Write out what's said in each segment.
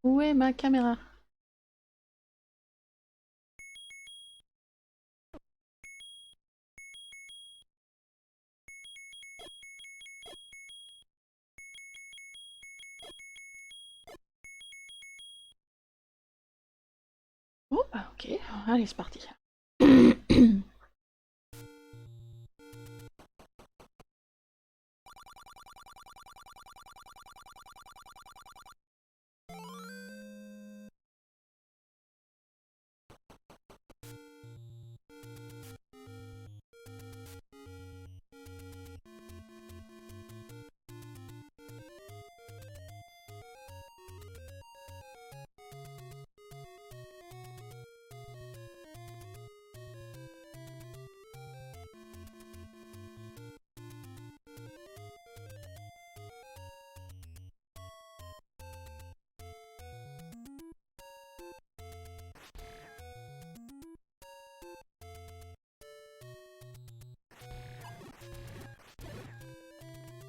Où est ma caméra? Oh, bah, ok, allez, c'est parti.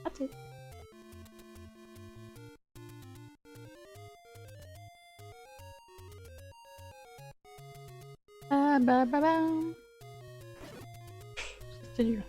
Raté. Ah bah bah bah. C'était nul.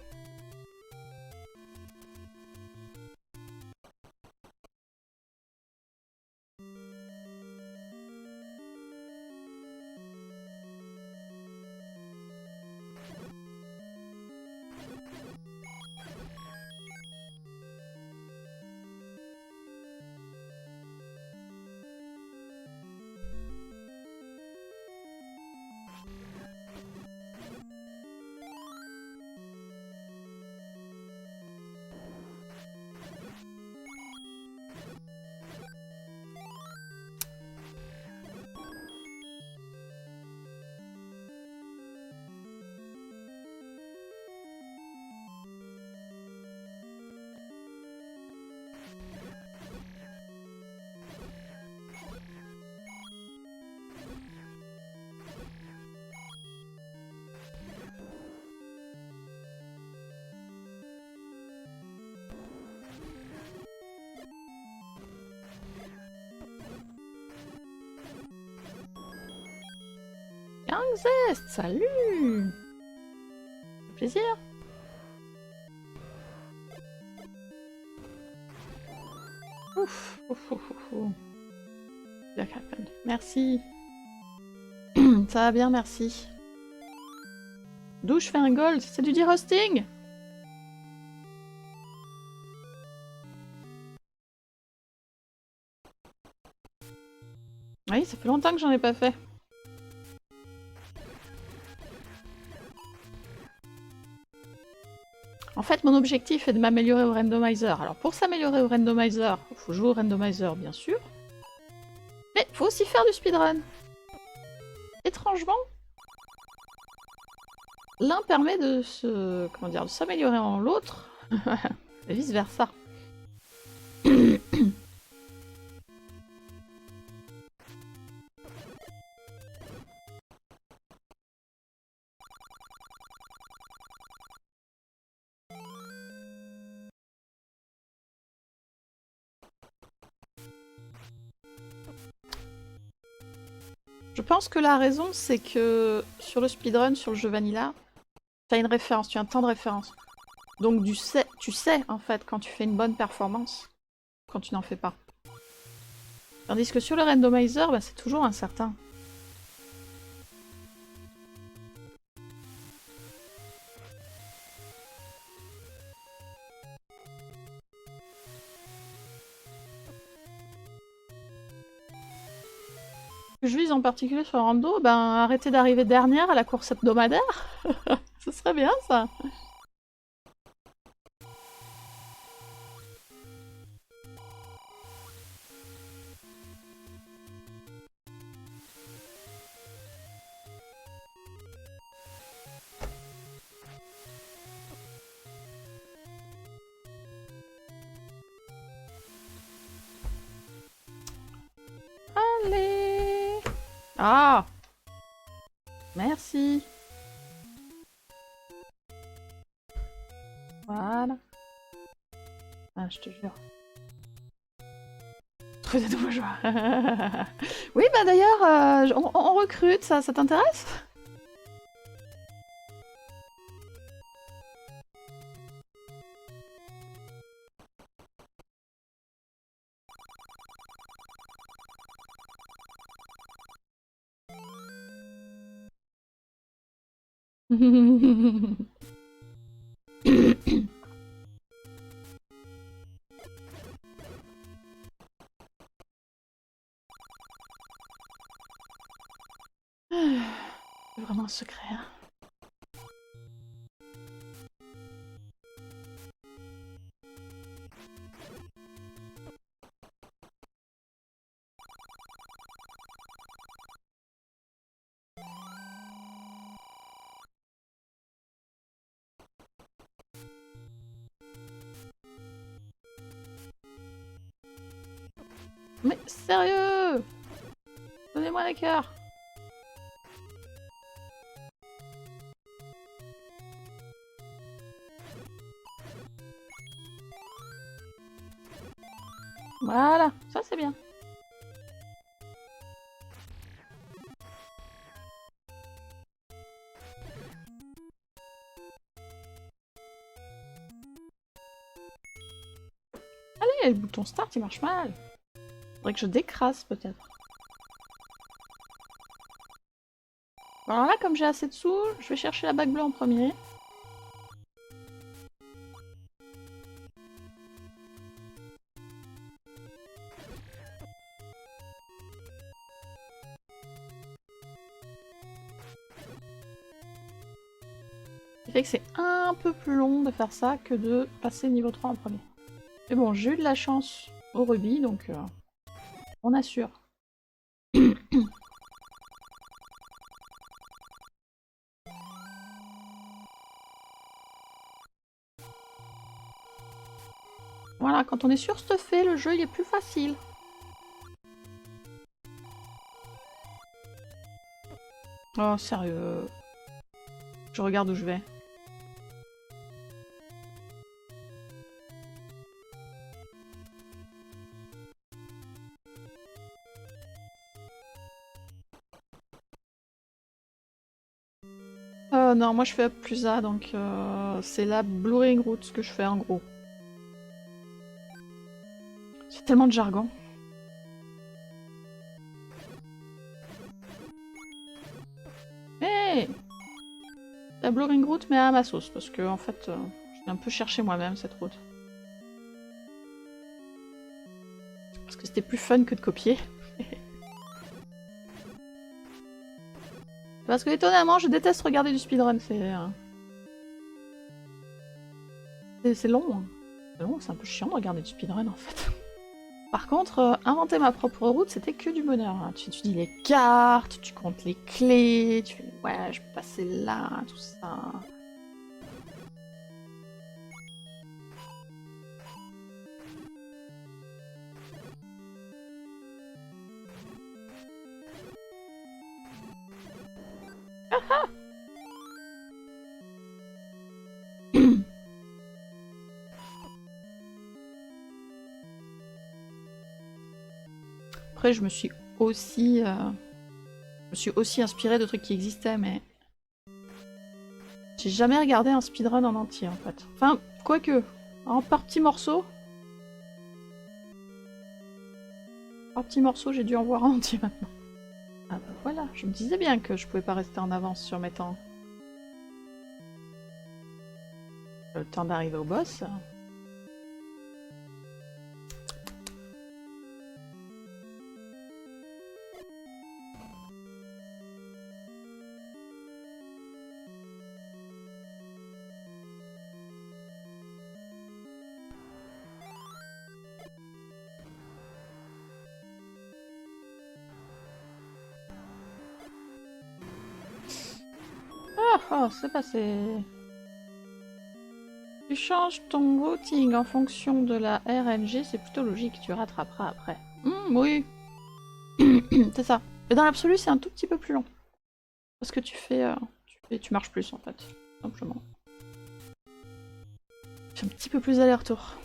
Gangzest, salut! Ça fait plaisir. Ouf, ouf, ouf, ouf, ouf. Black Happen. Merci. Ça va bien, merci. D'où je fais un gold? C'est du D-Roasting? Oui, ça fait longtemps que j'en ai pas fait. En fait, mon objectif est de m'améliorer au randomizer. Alors, pour s'améliorer au randomizer, il faut jouer au randomizer, bien sûr. Mais il faut aussi faire du speedrun. Étrangement, l'un permet de se... comment dire, de s'améliorer en l'autre, et vice versa. Je pense que la raison, c'est que sur le speedrun, sur le jeu vanilla, tu as une référence, tu as un temps de référence. Donc tu sais, en fait, quand tu fais une bonne performance, quand tu n'en fais pas. Tandis que sur le randomizer, bah, c'est toujours incertain. Ce que je vise en particulier sur le rando, ben arrêter d'arriver dernière à la course hebdomadaire. Ce serait bien, ça. Allez. Ah, merci. Voilà. Ah, je te jure. trouver des nouveaux joueurs. Oui, bah d'ailleurs, on recrute, ça t'intéresse? C'est vraiment un secret, hein. Mais sérieux! Donnez-moi les cœurs! Voilà, ça c'est bien. Allez, le bouton start il marche mal. Faudrait que je décrasse peut-être. Alors là, comme j'ai assez de sous, je vais chercher la bague bleue en premier. Ce qui fait que c'est un peu plus long de faire ça que de passer niveau 3 en premier. Mais bon, j'ai eu de la chance au rubis, donc on assure. Voilà, quand on est sur stuffé, le jeu il est plus facile. Oh, sérieux. Je regarde où je vais. Non, moi je fais up plus A, donc c'est la Blue Ring Route que je fais en gros. C'est tellement de jargon. Hey! La Blue Ring Route, mais à ma sauce, parce que en fait, je l'ai un peu cherché moi-même cette route. Parce que c'était plus fun que de copier. Parce que étonnamment, je déteste regarder du speedrun, c'est long. Hein. C'est long, c'est un peu chiant de regarder du speedrun en fait. Par contre, inventer ma propre route, c'était que du bonheur. Hein. Tu dis les cartes, tu comptes les clés, tu fais ouais, je peux passer là, tout ça. Après, je me suis aussi inspirée de trucs qui existaient, mais j'ai jamais regardé un speedrun en entier en fait. Enfin, quoique, en petits morceaux. Par petits morceaux, j'ai dû en voir en entier maintenant. Ah bah voilà, je me disais bien que je pouvais pas rester en avance sur mes temps. Le temps d'arriver au boss. Oh, c'est passé. Tu changes ton routing en fonction de la RNG, c'est plutôt logique, tu rattraperas après. Oui. C'est ça. Mais dans l'absolu, c'est un tout petit peu plus long. Parce que tu marches plus en fait, simplement. Tu fais un petit peu plus aller-retour.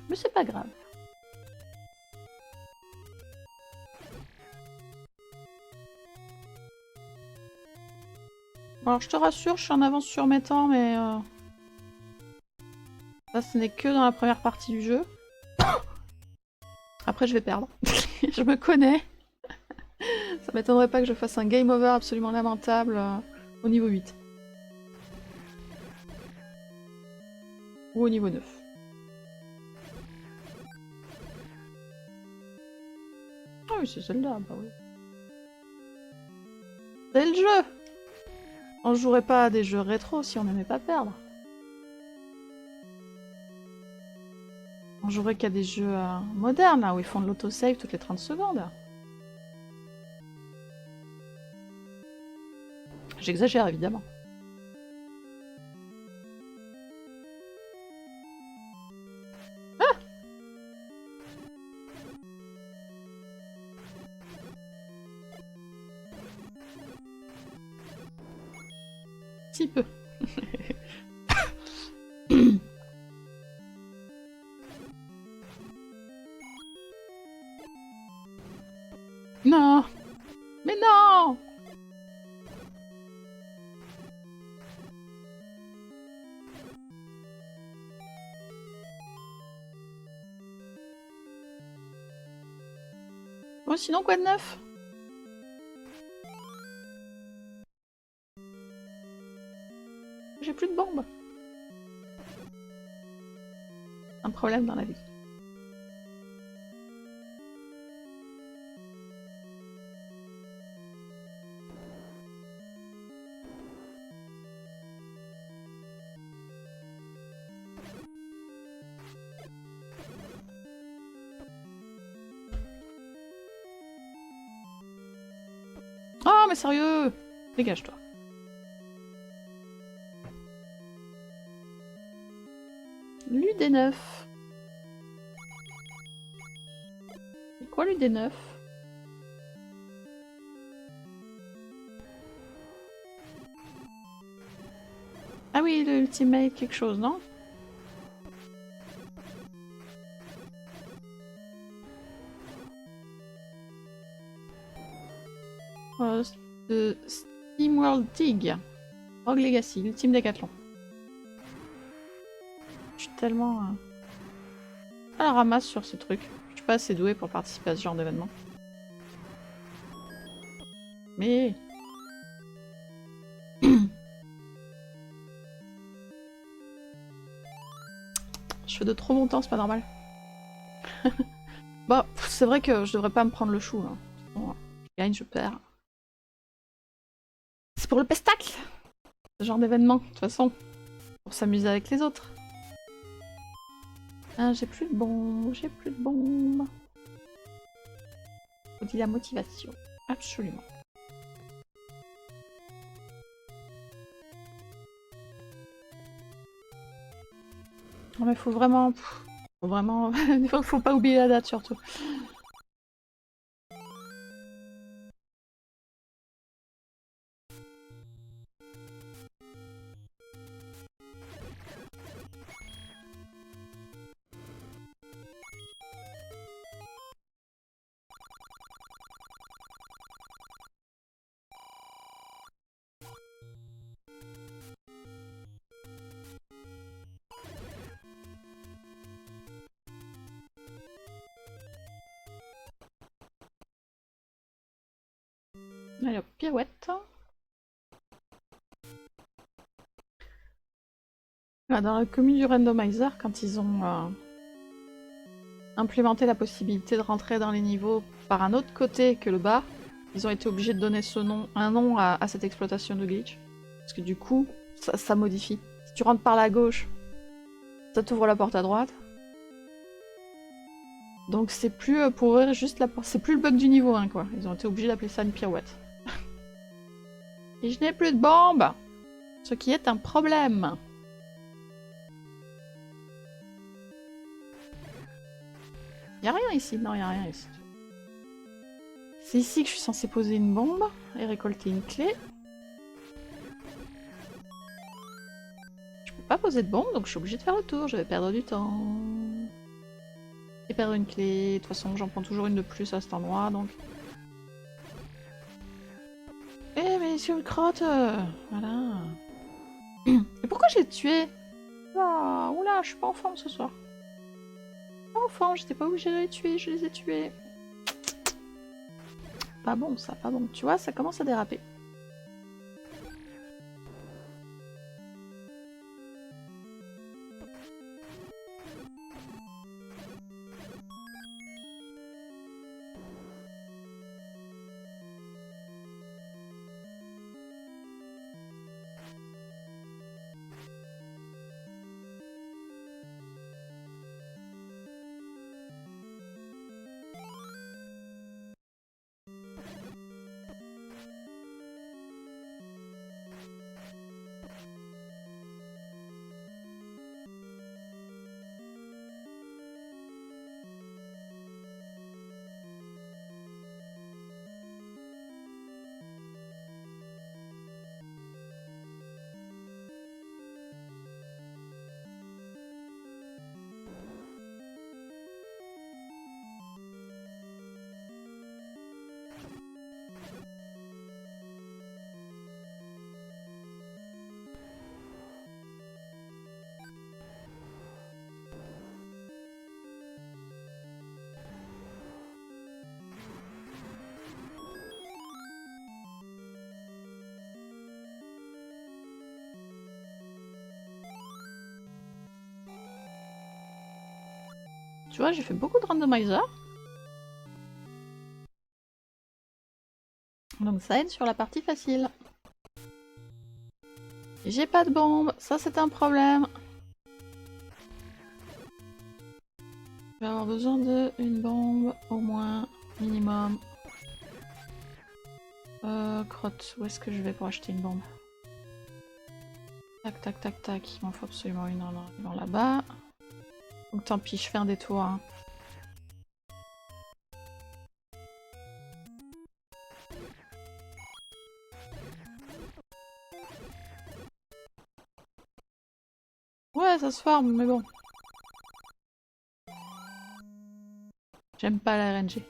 Mais c'est pas grave. Alors je te rassure, je suis en avance sur mes temps, mais ça ce n'est que dans la première partie du jeu. Après je vais perdre. Je me connais. Ça m'étonnerait pas que je fasse un game over absolument lamentable au niveau 8. Ou au niveau 9. Ah oui, c'est celle-là, bah oui. C'est le jeu! On jouerait pas à des jeux rétro si on n'aimait pas perdre. On jouerait qu'à des jeux modernes, là, où ils font de l'autosave toutes les 30 secondes. J'exagère, évidemment. Ah! Si peu. Non! Mais non! Bon, sinon, quoi de neuf? J'ai plus de bombes. Un problème dans la vie. Oh, mais sérieux! Dégage-toi. L'UD9. C'est quoi l'UD9? Ah oui, l'ultimate quelque chose, non? De SteamWorld Dig. Rogue Legacy, l'ultime décathlon. Je suis tellement à la ramasse sur ce truc. Je suis pas assez douée pour participer à ce genre d'événement. Mais... je fais de trop mon temps, c'est pas normal. Bah, c'est vrai que je devrais pas me prendre le chou. Hein. Bon, je gagne, je perds. C'est pour le pestacle! Ce genre d'événement, de toute façon. Pour s'amuser avec les autres. Ah, j'ai plus de bombes, j'ai plus de bombes. Faut dire la motivation. Absolument. Non mais faut vraiment... Faut vraiment... faut pas oublier la date surtout. Allez hop, pirouette. Là, dans la commune du randomizer, quand ils ont implémenté la possibilité de rentrer dans les niveaux par un autre côté que le bas, ils ont été obligés de donner un nom à cette exploitation de glitch. Parce que du coup, ça modifie. Si tu rentres par la gauche, ça t'ouvre la porte à droite. Donc c'est plus pour ouvrir juste la porte. C'est plus le bug du niveau 1, quoi. Ils ont été obligés d'appeler ça une pirouette. Et je n'ai plus de bombes! Ce qui est un problème. Y'a rien ici? Non, y'a rien ici. C'est ici que je suis censée poser une bombe et récolter une clé. Je peux pas poser de bombe, donc je suis obligée de faire le tour. Je vais perdre du temps. Et perdre une clé. De toute façon, j'en prends toujours une de plus à cet endroit, donc... Eh mais allez sur une crotte. Voilà. Et pourquoi j'ai tué? Ah, oula, je suis pas en forme ce soir. Pas en forme, j'étais pas obligée de les tuer, je les ai tués. Pas bon ça, pas bon. Tu vois, ça commence à déraper. Tu vois, j'ai fait beaucoup de randomizer. Donc ça aide sur la partie facile. J'ai pas de bombe, ça c'est un problème. Je vais avoir besoin d'une bombe, au moins, minimum. Crotte, où est-ce que je vais pour acheter une bombe? Tac, tac, tac, tac, il m'en faut absolument une dans là-bas. Donc tant pis, je fais un détour. Hein. Ouais, ça se forme, mais bon. J'aime pas la RNG.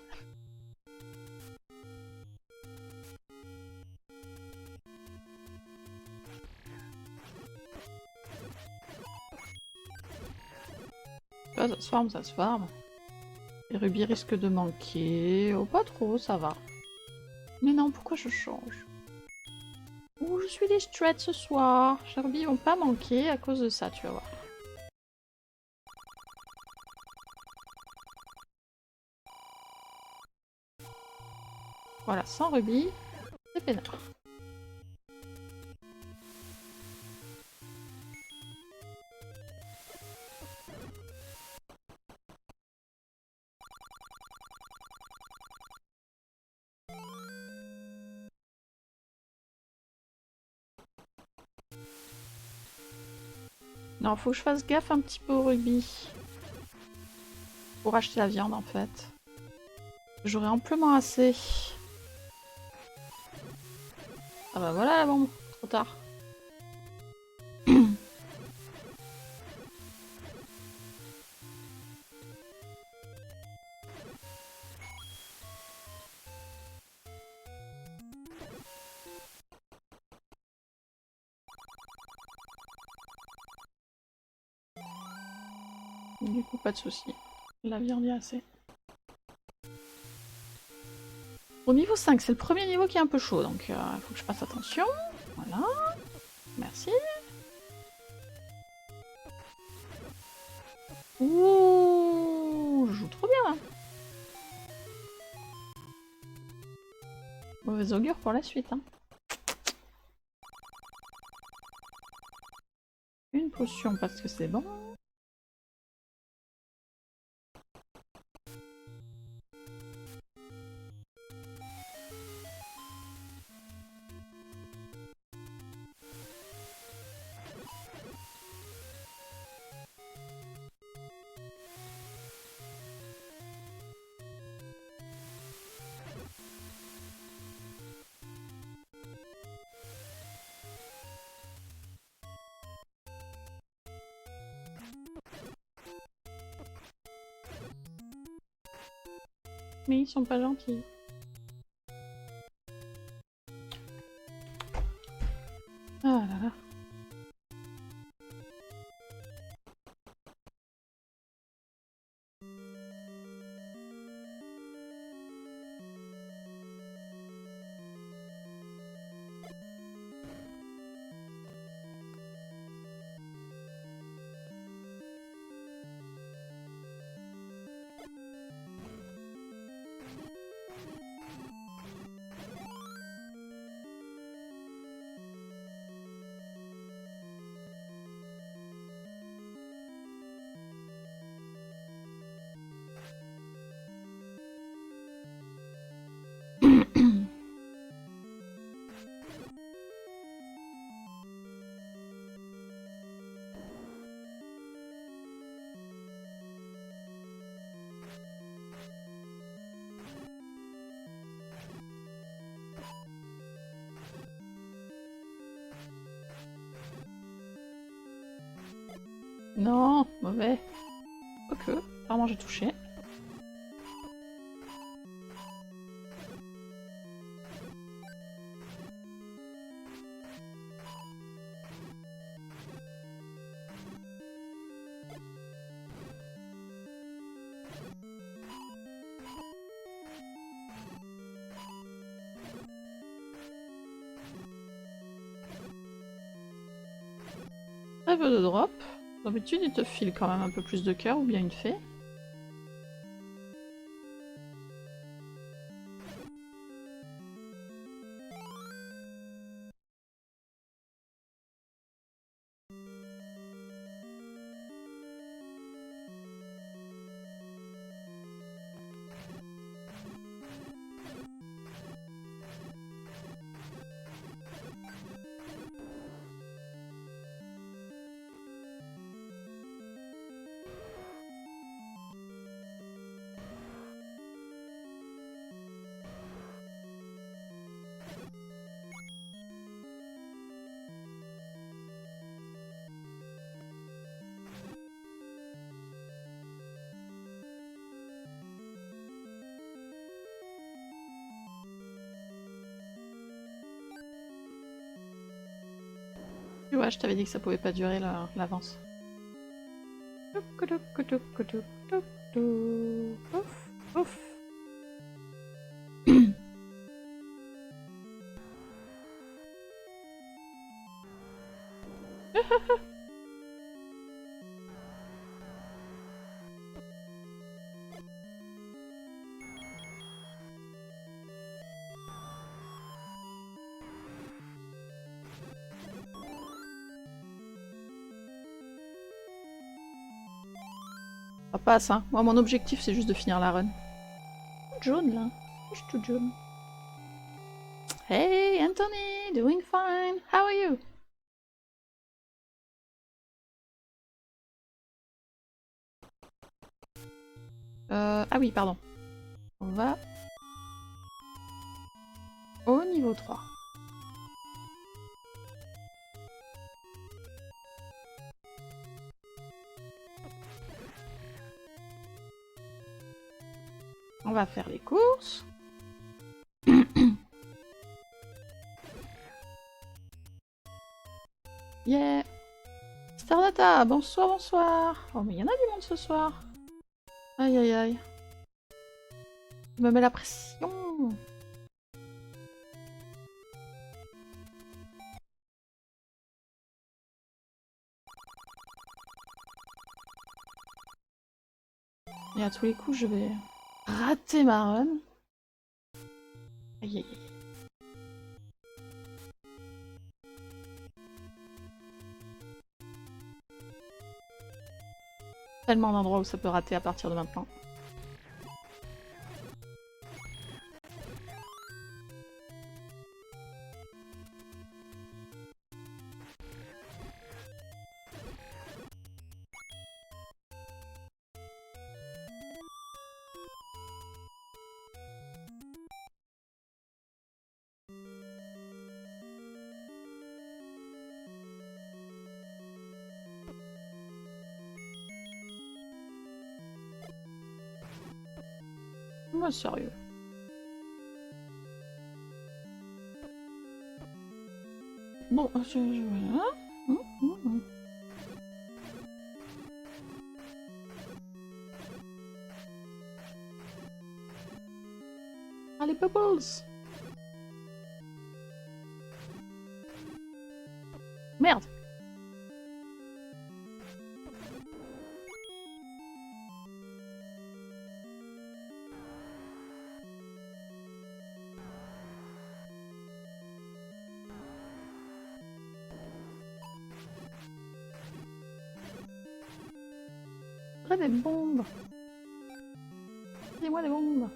Ouais, ça se forme, ça se forme. Les rubis risquent de manquer. Oh, pas trop, ça va. Mais non, pourquoi je change? Oh, je suis distraite ce soir. Les rubis vont pas manquer à cause de ça, tu vas voir. Voilà, sans rubis, c'est peinard. Non, faut que je fasse gaffe un petit peu au rubis. Pour acheter la viande en fait. J'aurai amplement assez. Ah bah voilà la bombe, trop tard. Du coup, pas de soucis. La viande y a assez. Au niveau 5, c'est le premier niveau qui est un peu chaud, donc il faut que je fasse attention. Voilà. Merci. Ouh, je joue trop bien là. Mauvais augure pour la suite. Hein. Une potion parce que c'est bon. Mais ils sont pas gentils. Non, mauvais. Ok, apparemment j'ai touché. Très peu de drop. D'habitude, il te file quand même un peu plus de cœur ou bien une fée. Ouais, je t'avais dit que ça pouvait pas durer l'avance. Ouf, ouf. Ça passe, hein. Moi, mon objectif, c'est juste de finir la run. Jaune, là. Je suis tout jaune. Hey, Anthony! Doing fine! How are you? Ah oui, pardon. On va au niveau 3. On va faire les courses. Yeah! Stardata, bonsoir, bonsoir! Oh, mais il y en a du monde ce soir! Aïe, aïe, aïe. Je me mets la pression! Et à tous les coups, je vais rater ma run. Aïe, aïe, aïe. Tellement d'endroits où ça peut rater à partir de maintenant. Moi, sérieux. Bon, Allez, Bubbles! Merde! Des bombes! Dis-moi des bombes!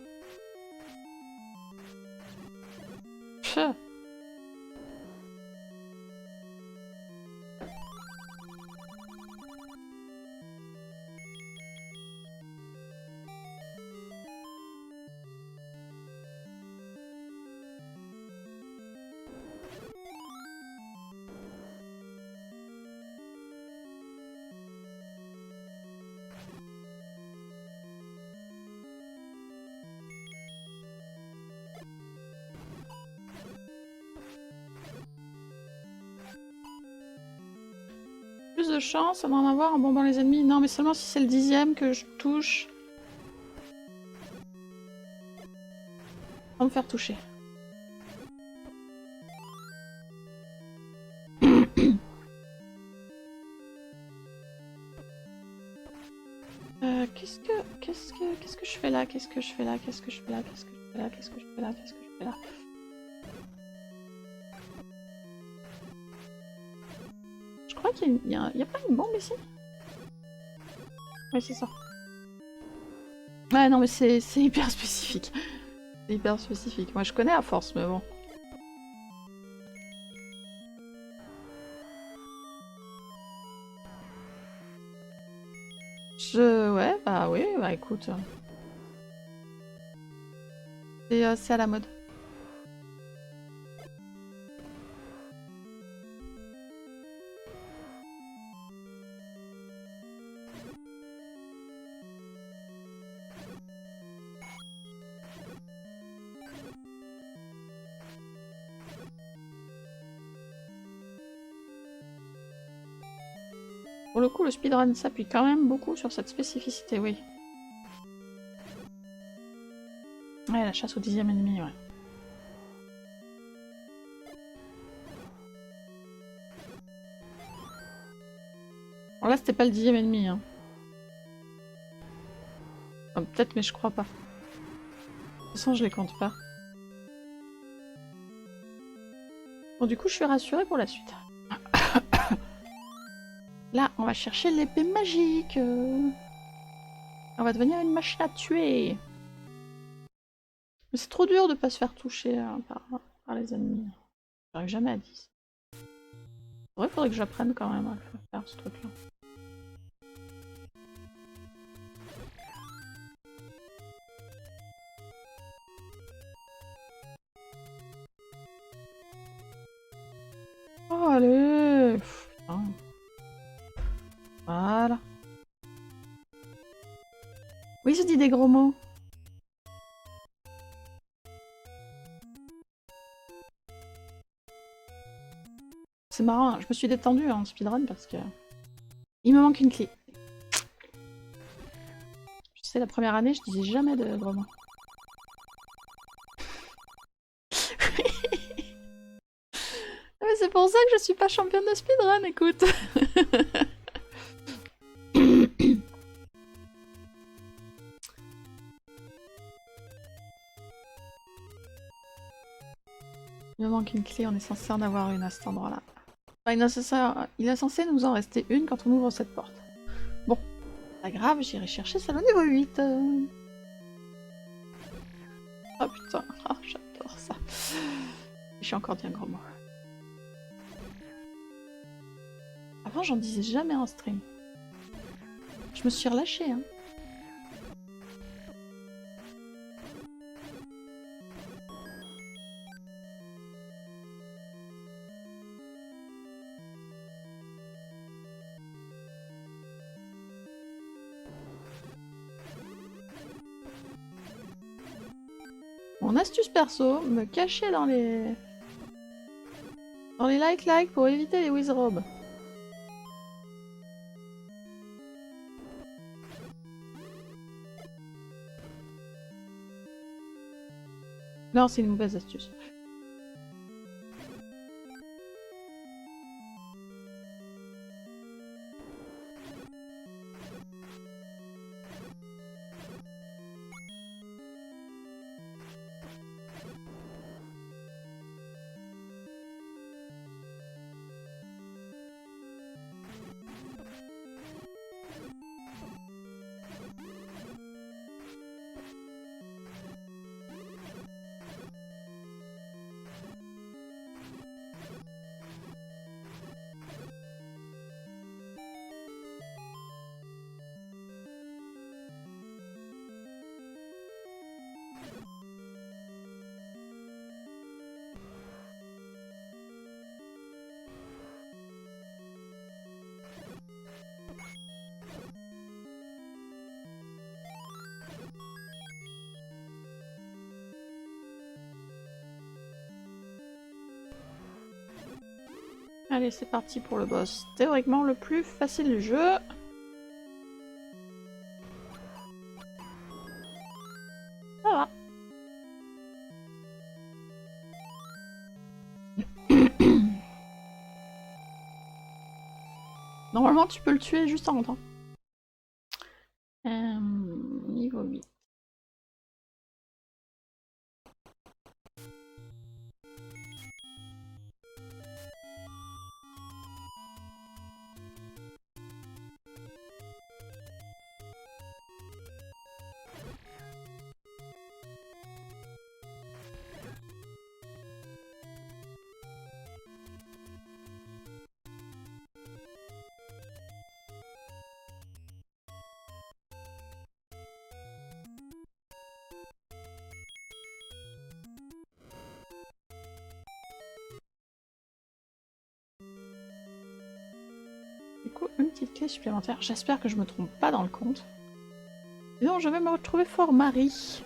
Pfff. chance à en avoir en bombant les ennemis. Non, mais seulement si c'est le 10e que je touche. Sans me faire toucher. Qu'est-ce que je fais là? Qu'est-ce que je fais là? Qu'est-ce que je fais là? Qu'est-ce que je fais là? Qu'est-ce que je fais là? Qu'est-ce que je fais là? Je crois qu'il y a pas une bombe ici? Oui, c'est ça. Ouais, non, mais c'est hyper spécifique. C'est hyper spécifique. Moi, je connais à force, mais bon. Ouais, bah oui, bah écoute. C'est à la mode. Pour le coup, le speedrun s'appuie quand même beaucoup sur cette spécificité, oui. Ouais, la chasse au 10e ennemi, ouais. Bon, là, c'était pas le 10e ennemi, hein. Enfin, peut-être, mais je crois pas. De toute façon, je les compte pas. Bon, du coup, je suis rassurée pour la suite. Là, on va chercher l'épée magique. On va devenir une machine à tuer. Mais c'est trop dur de pas se faire toucher par les ennemis. J'arrive jamais à 10. C'est vrai, faudrait que j'apprenne quand même à le faire, ce truc-là. Oh, allez. Putain. Voilà. Oui, je dis des gros mots. C'est marrant, je me suis détendue en speedrun parce que... Il me manque une clé. Je sais, la première année, je disais jamais de gros mots. Mais c'est pour ça que je suis pas championne de speedrun, écoute. Il me manque une clé, on est censé en avoir une à cet endroit-là. Enfin, il est censé nous en rester une quand on ouvre cette porte. Bon, pas grave, j'irai chercher celle au niveau 8. Oh putain, oh, j'adore ça. J'ai encore dit un gros mot. Avant, j'en disais jamais en stream. Je me suis relâchée, hein. Mon astuce perso, me cacher dans les like pour éviter les wizrobes. Non, c'est une mauvaise astuce. Allez, c'est parti pour le boss. Théoriquement, le plus facile du jeu. Ça va. Normalement, tu peux le tuer juste en rentrant. Niveau 8. Du coup, une petite clé supplémentaire. J'espère que je me trompe pas dans le compte. Sinon, je vais me retrouver fort Marie.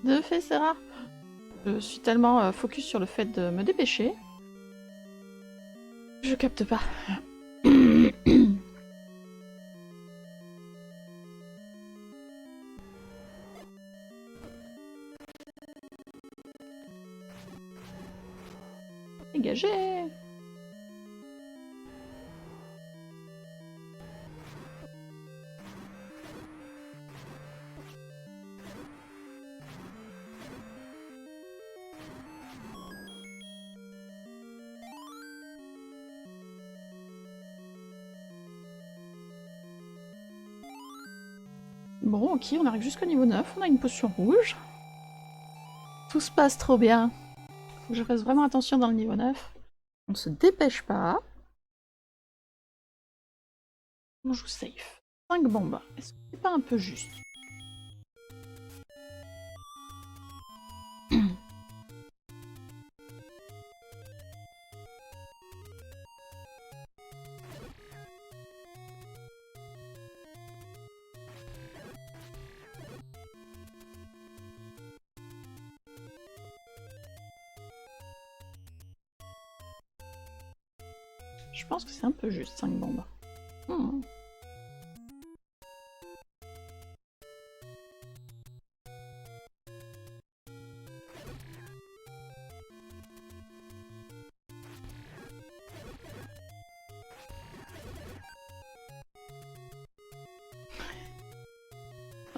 De fait, c'est rare. Je suis tellement focus sur le fait de me dépêcher. Je capte pas. Dégagez! Bon, ok, on arrive jusqu'au niveau 9, on a une potion rouge. Tout se passe trop bien. Faut que je fasse vraiment attention dans le niveau 9. On se dépêche pas. On joue safe. 5 bombes. Est-ce que c'est pas un peu juste? Je pense que c'est un peu juste, 5 bombes. Oh,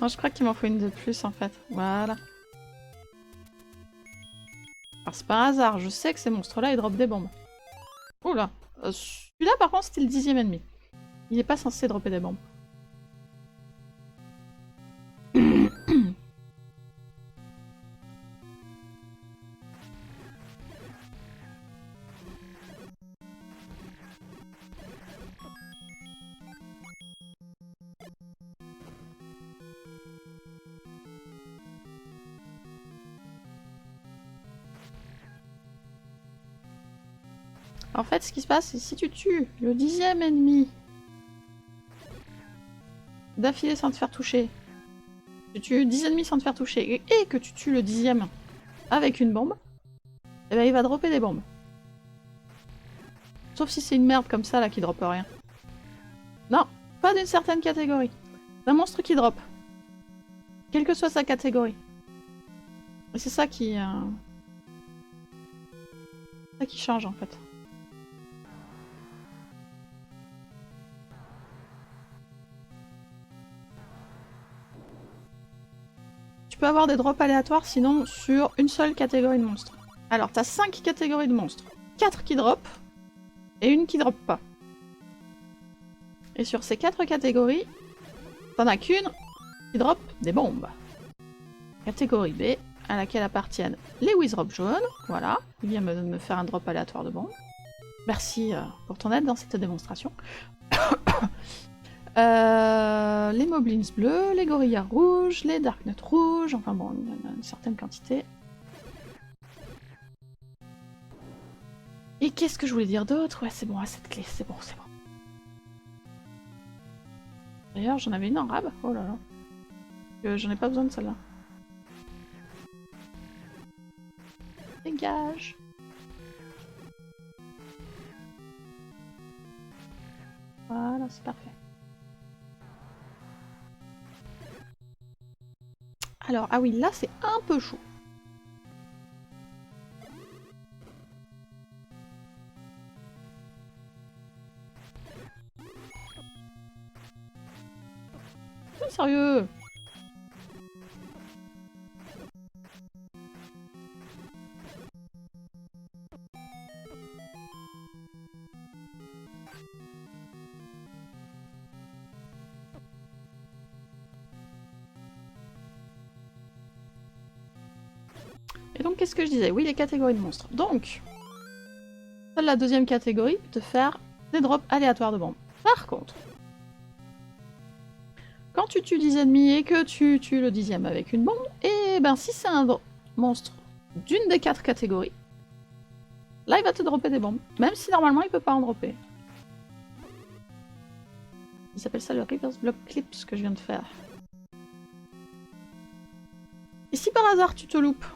je crois qu'il m'en faut une de plus en fait. Voilà. Alors c'est par hasard, je sais que ces monstres-là ils dropent des bombes. Oula. Celui-là par contre c'était le 10e ennemi. Il est pas censé dropper des bombes. En fait, ce qui se passe, c'est si tu tues le 10e ennemi d'affilée sans te faire toucher, tu tues 10 ennemis sans te faire toucher, et que tu tues le 10e avec une bombe, eh ben il va dropper des bombes. Sauf si c'est une merde comme ça là qui droppe rien. Non, pas d'une certaine catégorie. C'est un monstre qui drop. Quelle que soit sa catégorie. C'est ça qui change en fait. Tu peux avoir des drops aléatoires sinon sur une seule catégorie de monstres. Alors t'as 5 catégories de monstres. 4 qui drop et une qui drop pas. Et sur ces 4 catégories, t'en as qu'une qui drop des bombes. Catégorie B, à laquelle appartiennent les Wizrops jaunes. Voilà, il vient me faire un drop aléatoire de bombes. Merci pour ton aide dans cette démonstration. Les Moblins bleus, les Gorillas rouges, les Darknuts rouges, enfin bon, il y en a une certaine quantité. Et qu'est-ce que je voulais dire d'autre? Ouais, c'est bon, à cette clé, c'est bon, c'est bon. D'ailleurs, j'en avais une en rab. Oh là là. J'en ai pas besoin de celle-là. Dégage. Voilà, c'est parfait. Alors, ah oui, là, c'est un peu chaud. Sérieux? Et donc, qu'est-ce que je disais? Oui, les catégories de monstres. Donc, seule la deuxième catégorie peut te faire des drops aléatoires de bombes. Par contre, quand tu tues 10 ennemis et que tu tues le 10e avec une bombe, et ben si c'est un monstre d'une des 4 catégories, là il va te dropper des bombes, même si normalement il peut pas en dropper. Il s'appelle ça le reverse block clip, ce que je viens de faire. Et si par hasard tu te loupes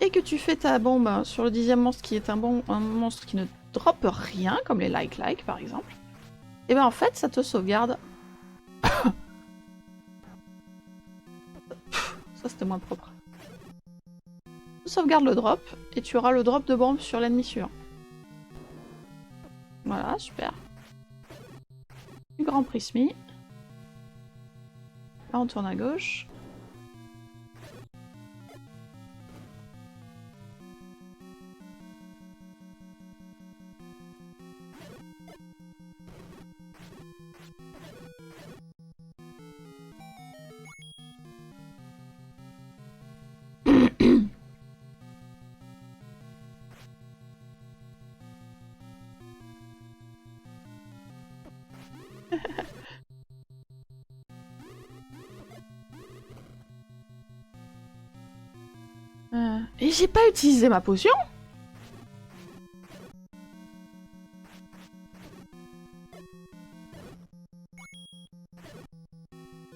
et que tu fais ta bombe sur le 10e monstre qui est un monstre qui ne droppe rien, comme les like par exemple, et ben en fait ça te sauvegarde. Ça c'était moins propre. Tu sauvegardes le drop et tu auras le drop de bombe sur l'ennemi suivant. Voilà, super. Du grand prismi. Là on tourne à gauche. Et j'ai pas utilisé ma potion?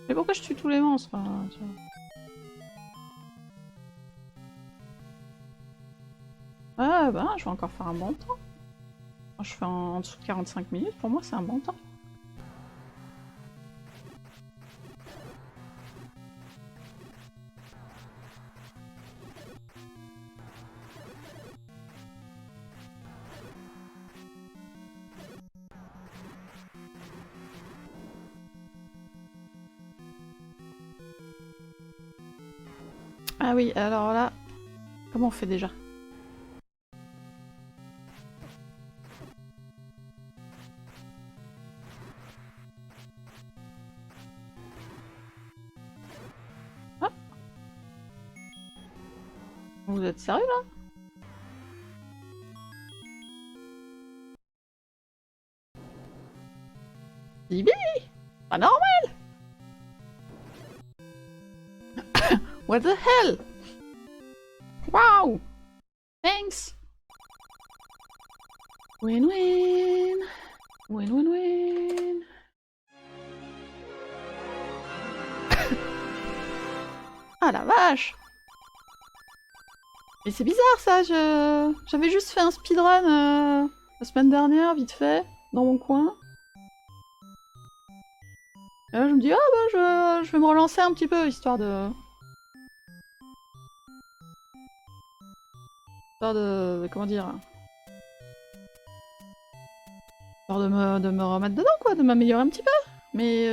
Mais pourquoi je tue tous les monstres? Ah bah, je vais encore faire un bon temps. Quand je fais en dessous de 45 minutes, pour moi c'est un bon temps. Ah oui, alors là, comment on fait déjà? Ah. Vous êtes sérieux là? Bibi! Pas normal! What the hell? Wow! Thanks! Win-win! Win-win-win! Ah la vache! Mais c'est bizarre ça, j'avais juste fait un speedrun la semaine dernière, vite fait, dans mon coin. Et là, je me dis, ah bah je vais me relancer un petit peu, histoire de... Comment dire? Histoire de me remettre dedans, quoi, de m'améliorer un petit peu. Mais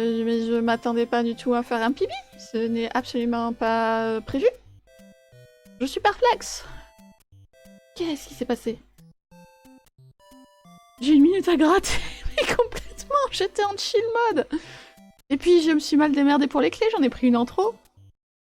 je m'attendais pas du tout à faire un pibi. Ce n'est absolument pas prévu. Je suis perplexe. Qu'est-ce qui s'est passé? J'ai une minute à gratter, mais complètement, j'étais en chill mode. Et puis je me suis mal démerdée pour les clés, j'en ai pris une en trop.